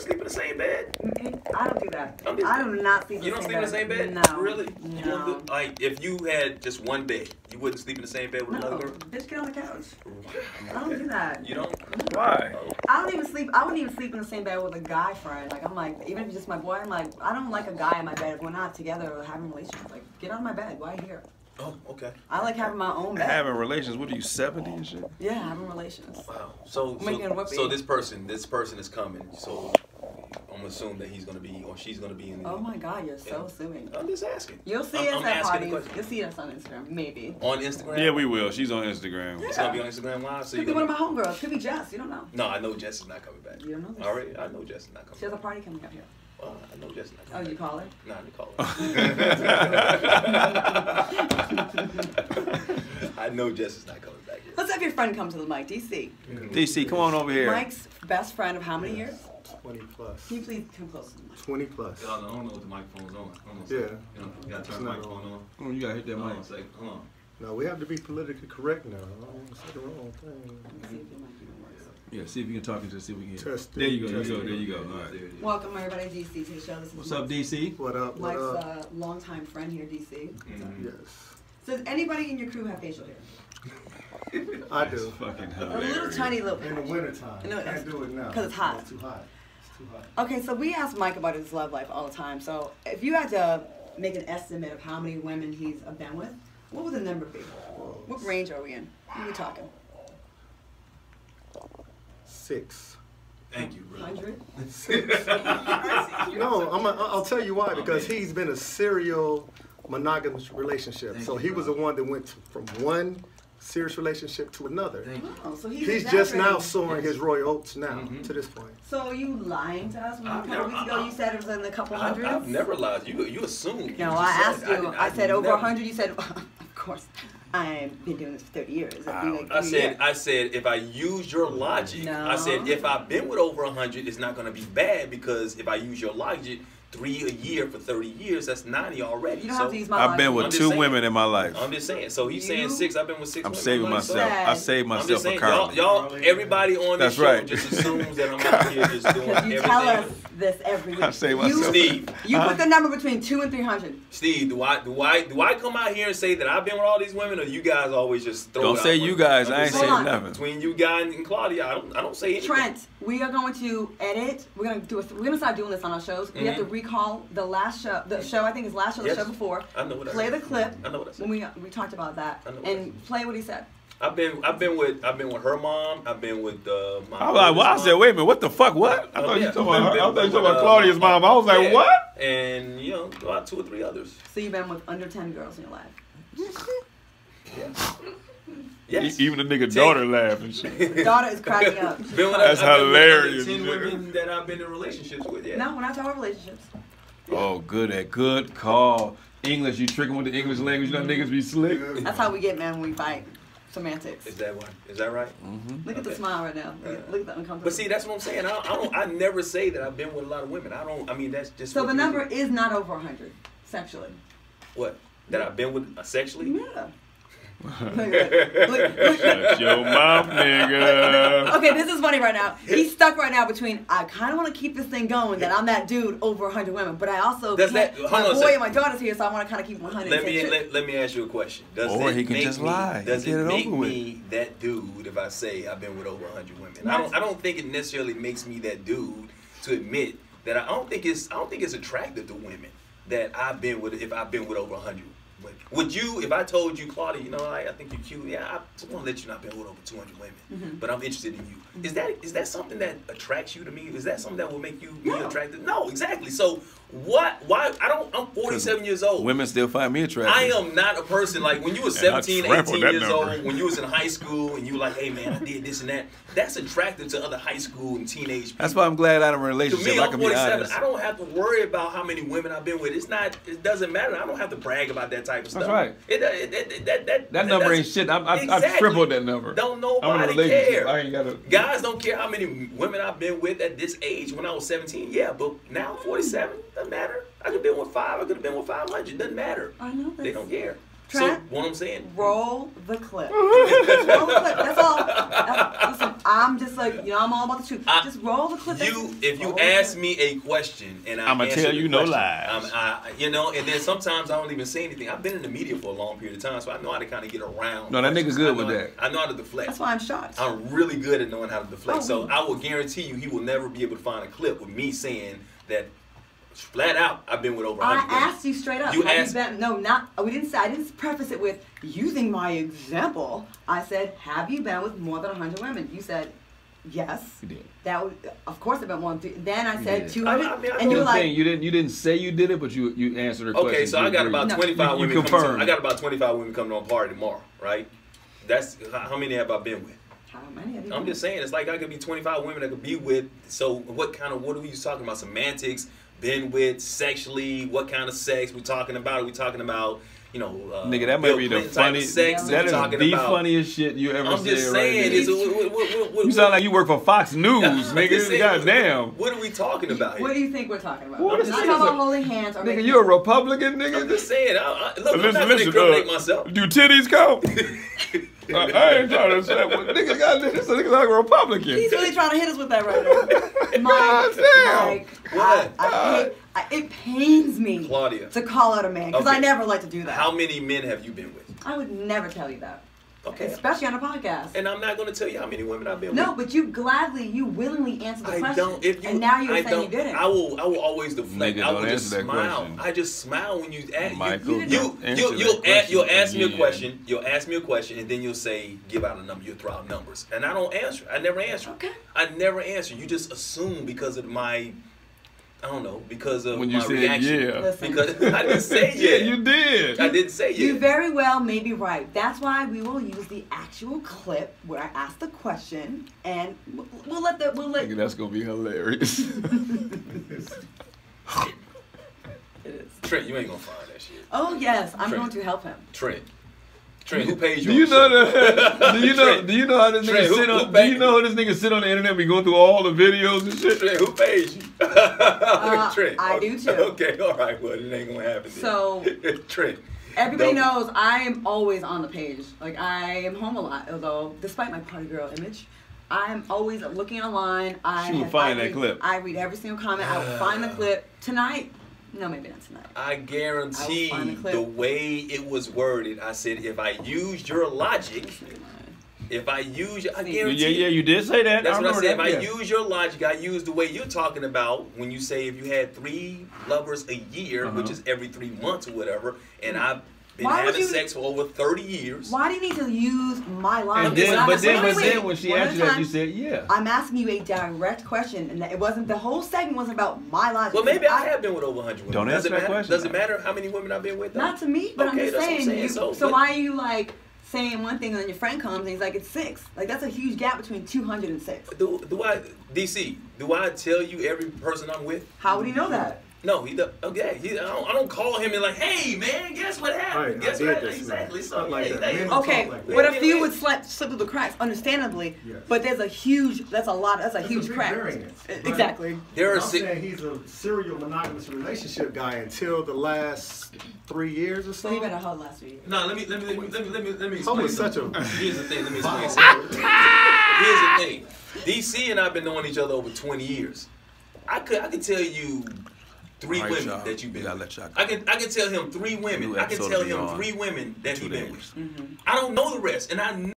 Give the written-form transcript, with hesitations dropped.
to sleep in the same bed? I don't do that. I do not sleep in the same bed. You don't sleep in the same bed? No. Really? No. Like, if you had just one bed, you wouldn't sleep in the same bed with another girl? Bitch, get on the couch. I don't do that. You don't? Why? I don't even sleep. I wouldn't even sleep in the same bed with a guy friend. Like, I'm like, even if it's just my boy, I'm like, I don't like a guy in my bed if we're not together or having relations. Like, get on my bed. Why here? Oh, okay. I like having my own bed. Having relations? What are you, 70 and shit? Yeah, having relations. Wow. So this person is coming. So I'm gonna assume that he's gonna be or she's gonna be in the. Oh my God, you're so assuming. I'm just asking. You'll see us at parties. You'll see us on Instagram, maybe. On Instagram? Yeah, we will. She's on Instagram. It's gonna be on Instagram Live. So could be one of my homegirls. Could be Jess. You don't know. No, I know Jess is not coming back. You don't know this. Already, I know Jess is not coming. She has a party coming up here. I know Jess is not coming. Oh, you call her? No, I didn't call her. I know Jess is not coming back here. Let's have your friend come to the mic, DC. DC, come on over here. Mike's best friend of how many years? 20 plus. Can you please come closer to the mic? 20 plus. I don't know what the microphone's on. Yeah. You gotta turn the microphone on. Oh, you gotta hit that mic. Hold on. No, we have to be politically correct now. I don't want to say the wrong thing. Yeah, see if you can talk into see if we can. Test There you go. test There you go. All right. Welcome everybody, DC, to the show. This is What's up, DC? What up? What Mike's up? longtime friend here, DC. Yes. So does anybody in your crew have facial hair? I do. Fucking A hilarious. little tiny little. In the wintertime. No, Can't do it now. 'cause it's hot. It's too hot. It's too hot. Okay, so we ask Mike about his love life all the time. So if you had to make an estimate of how many women he's been with, what would the number be? What range are we in? What are we talking? 6. Thank you, bro. 100? 6. No, I'll tell you why. Because he's been a serial monogamous relationship. So he was the one that went from one serious relationship to another. Oh, so He's just now sowing his royal oats now to this point. So are you lying to us? When a couple weeks ago you said it was in the couple hundreds? I've never lied. You assumed. No, I asked you. I said over 100. You said, of course. I've been doing this for 30 years. I said, if I use your logic, I said, if I've been with over 100, it's not going to be bad because if I use your logic, 3 a year for 30 years, that's 90 already. You don't have to use my I've been with 2 women in my life. I'm just saying. So he's saying 6. I've been with 6. I'm saving myself. I saved myself for Carl. Y'all, everybody on this show right. just assumes that I'm out here just doing everything. You tell us this every week. I saved myself. Steve, you put the number between 2 and 300. Steve, do I come out here and say that I've been with all these women, or you guys always just throw Don't it out say there? you guys. I ain't Hold saying on. nothing. Between you guys and Claudia, I don't say anything. Trent, we are going to edit. We're gonna start doing this on our shows. We have to recall the last show. The show I think is last show. Yes. The show before. I know what I Play said. the clip. I know what I said. When we talked about that I know what I and play what he said. I've been with her mom. I've been with my. I was like, well, I said, wait a minute, what the fuck? What? I thought you talking about her. I thought you talking about Claudia's mom. I was like, yeah. what? And about 2 or 3 others. So you've been with under 10 girls in your life. Yes. Yes. Even the nigga daughter laughed and shit. Daughter is cracking up. That's hilarious. 10 women that I've been in relationships with. Yeah. No, we're not talking about relationships. Oh, good call. English, you tricking with the English language, you know niggas be slick. That's how we get, man, when we fight. Semantics. Is that one? Is that right? Look at the smile right now. Look at the uncomfortable. But see, that's what I'm saying. I never say that I've been with a lot of women. I mean, that's just. So the number is not over 100 sexually. What? That I've been with sexually? Yeah. Shut your mouth, nigga. Okay, this is funny right now. He's stuck right now between I kind of want to keep this thing going that I'm that dude over 100 women, but I also Does can't. that- hold My on a boy second. and my daughter's here, so I want to kind of keep 100. Let me ask you a question. Does Or it he can make just me, lie. Does Get it it make over with. me that dude if I say I've been with over 100 women? Yes. I don't think it necessarily makes me that dude to admit that I don't think it's attractive to women that I've been with if I've been with over 100. Would you, if I told you, Claudia, I think you're cute. Yeah, I just want to let you know I've been with over 200 women, but I'm interested in you. Is that something that attracts you to me? Is that something that will make you be attracted? No, exactly. So what? Why? I'm 47 years old. Women still find me attractive. I am not a person like when you were And I 17, trampled 18 that years number. old, when you was in high school and you were like, hey man, I did this and that. That's attractive to other high school and teenage people. That's why I'm glad I'm in a To relationship. me, I I'm can be 47. honest. I don't have to worry about how many women I've been with. It doesn't matter. I don't have to brag about that type of stuff. That's right. That number doesn't- ain't shit. I've Exactly. tripled that number. Don't I'm in a nobody relationship. care. I ain't gotta. Guys don't care how many women I've been with at this age when I was 17. Yeah, but now 47, doesn't matter. I could have been with 5. I could have been with 500. Doesn't matter. I know this. They don't care. Trent, what I'm saying. roll the clip. Roll the clip. That's all. Listen, I'm just like, I'm all about the truth. Just roll the clip. If you ask me a question and I'ma tell you no lies. And then sometimes I don't even say anything. I've been in the media for a long period of time, so I know how to kind of get around. No, that nigga good with that. I know how to deflect. That's why I'm shocked. I'm really good at knowing how to deflect. Oh. So I will guarantee you, he will never be able to find a clip with me saying that flat out I've been with over 100 women. I asked you straight up. You have asked. You been, no, not. We didn't say. I didn't preface it with using my example. I said, have you been with more than 100 women? You said, yes. You did. That was, of course, I've been more than 3. Then I said did. 200, and you were like, you didn't say you did it, but you answered her question. Okay, so I got about 25 You women. confirmed. I got about 25 women coming on party tomorrow, right? That's how many have I been with? how many have you? I'm just saying, it's like I could be 25 women I could be with. So what are we talking about? Semantics, been with, sexually, what kind of sex we talking about? Are we talking about, Nigga, that might be the funniest. Sex That is the funniest shit you ever said. I'm just saying. You sound like you work for Fox News, nigga. Goddamn. What are we talking about here? What do you think we're talking about? What I'm is not this? talking about holding hands or Nigga, making you a Republican, nigga? I'm just saying. Look, I'm not going to Listen, incriminate myself. do titties count? I ain't trying to say what nigga got this. Nigga like a Republican. He's really trying to hit us with that right now. Mike, What? it pains me Claudia. to call out a man because I Okay. never like to do that. How many men have you been with? I would never tell you that, Okay. especially on a podcast. And I'm not going to tell you how many women I've been No, with. but you willingly answered the I question, don't. If you, and now you're I saying you don't, didn't. I will always deflect. Nigga, I will don't just answer that smile. question. I just smile when you ask. Michael, You'll ask me a question. You'll ask me a question, and then you'll say, "Give out a number." You'll throw out numbers, and I don't answer. I never answer. Okay. I never answer. You just assume because of my. I don't know, because of When you my said reaction. yeah. Listen. Because I didn't say Yeah, yeah. you did. I didn't say You yeah. very well may be right. That's why we will use the actual clip where I ask the question, and we'll let. Nigga, that's gonna be hilarious. It is. Trent, you ain't gonna find that shit. Oh yes, I'm Trent. going to help him. Trent, who pays Do you? you know that? Do you know how this Trent, nigga sit who on? Do paid you know how this nigga sit on the internet? Be going through all the videos and shit. Trent, who pays you? Trent. I do too. Okay, all right. Well, it ain't gonna happen. Then. So Trent. everybody Don't- knows I am always on the page. Like I am home a lot, although despite my party girl image, I'm always looking online. She would find that clip. I read every single comment. I will find the clip tonight. No, maybe not tonight. I guarantee I will find the clip. the way it was worded, I said if I used your logic, I guarantee. Yeah, you did say that. That's what I remember said. that, If I use your logic, I use the way you're talking about when you say if you had 3 lovers a year, which is every 3 months or whatever, and I've been Why would having you- sex for over 30 years. Why do you need to use my line? And then, When but then wait, when she one at asked a you that, time. you said yeah. I'm asking you a direct question, and it wasn't the whole segment wasn't about my logic. Well, maybe I have been with over 100 women. Don't Does answer it that matter? question. Does it matter how many women I've been with? Though? Not to me, but Okay, I'm just that's what I'm saying. saying. So but- why are you like saying one thing and then your friend comes and he's like it's 6? Like that's a huge gap between 200 and 6. Do I, DC? Do I tell you every person I'm with? How would he know that? No, he does. Okay, I don't call him and like, hey man, guess what happened? Right, guess I what? did this, Exactly. man. So Not like hey, that. hey, Men don't Okay, talk like that. but a few would slip through the cracks, understandably. Yes. But there's a huge. That's a huge big crack. variance. Exactly. there are I'm six. saying he's a serial monogamous relationship guy until the last 3 years or so. So you better hold last week. No, let me explain. Hope is such a Here's the thing. Let me explain something. Here's the thing. DC and I've been knowing each other over 20 years. I could tell you 3 All right, women y'all. that you've been We gotta with. let y'all I can tell him 3 women. New I can episode tell will be him on 3 women that 2 he's been days. with. I don't know the rest, and I